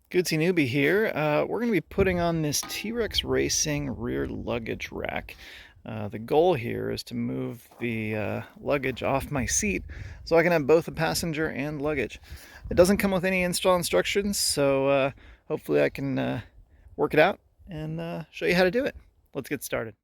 Guzzi Newbie here. We're going to be putting on this T-Rex Racing rear luggage rack. The goal here is to move the luggage off my seat so I can have both a passenger and luggage. It doesn't come with any install instructions, so hopefully I can work it out and show you how to do it. Let's get started.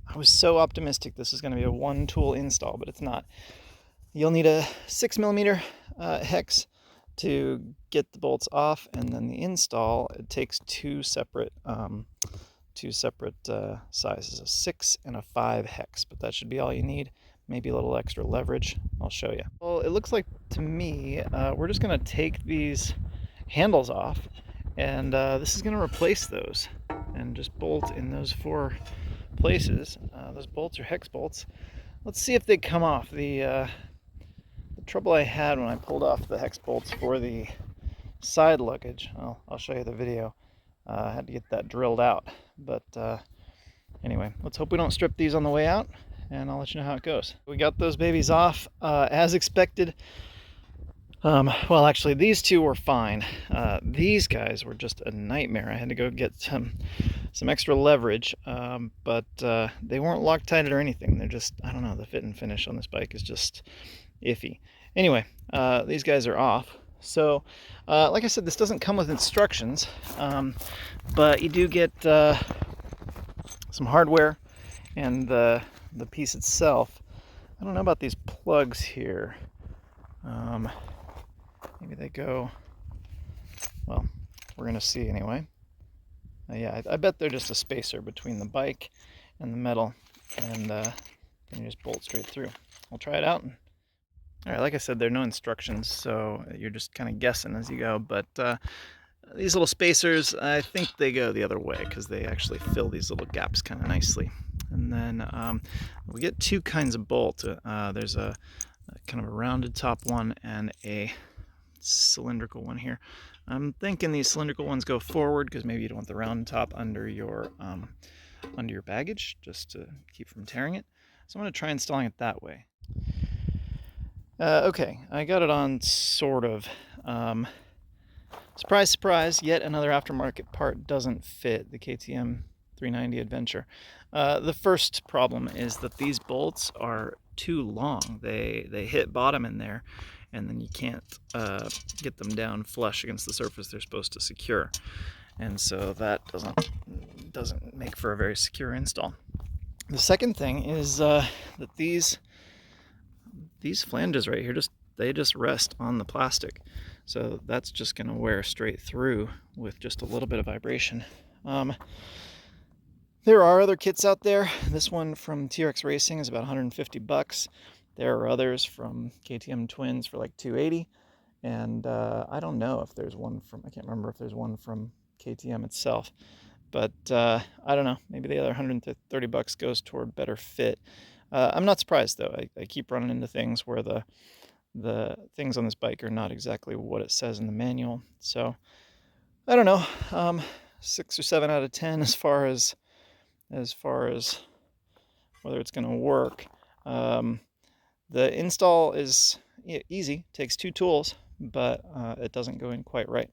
I was so optimistic this is going to be a one-tool install, but it's not. You'll need a 6mm hex to get the bolts off, and then the install, it takes two separate sizes, a 6 and a 5 hex, but that should be all you need. Maybe a little extra leverage. I'll show you. Well, it looks like to me we're just going to take these handles off, and this is going to replace those and just bolt in those four places. Those bolts are hex bolts. Let's see if they come off. The trouble I had when I pulled off the hex bolts for the side luggage, I'll show you the video. I had to get that drilled out, but anyway, let's hope we don't strip these on the way out, and I'll let you know how it goes. We got those babies off as expected. Well, actually, these two were fine. These guys were just a nightmare. I had to go get some extra leverage, but they weren't Loctited or anything. They're just, I don't know, the fit and finish on this bike is just iffy. Anyway, these guys are off. So, like I said, this doesn't come with instructions, but you do get some hardware and the piece itself. I don't know about these plugs here. Maybe they go, well, we're going to see anyway. Yeah, I bet they're just a spacer between the bike and the metal, and then you just bolt straight through. We'll try it out. All right, like I said, there are no instructions, so you're just kind of guessing as you go, but these little spacers, I think they go the other way because they actually fill these little gaps kind of nicely. And then we get two kinds of bolt. There's a kind of a rounded top one and a cylindrical one here. I'm thinking these cylindrical ones go forward because maybe you don't want the round top under your baggage, just to keep from tearing it. So I'm going to try installing it that way. Okay, I got it on sort of. Surprise, surprise, yet another aftermarket part doesn't fit the KTM 390 Adventure. The first problem is that these bolts are too long. They hit bottom in there, and then you can't get them down flush against the surface they're supposed to secure. And so that doesn't make for a very secure install. The second thing is that these flanges right here, they just rest on the plastic. So that's just going to wear straight through with just a little bit of vibration. There are other kits out there. This one from T-Rex Racing is about $150. There are others from KTM Twins for like $280. And I don't know if there's one from, I can't remember if there's one from KTM itself. But I don't know, maybe the other $130 goes toward better fit. I'm not surprised though. I keep running into things where the things on this bike are not exactly what it says in the manual. So I don't know, 6 or 7 out of 10 as far as whether it's going to work. The install is easy, takes 2 tools, but it doesn't go in quite right.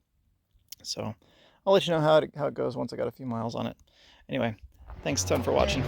So I'll let you know how it goes once I got a few miles on it. Anyway, thanks a ton for watching.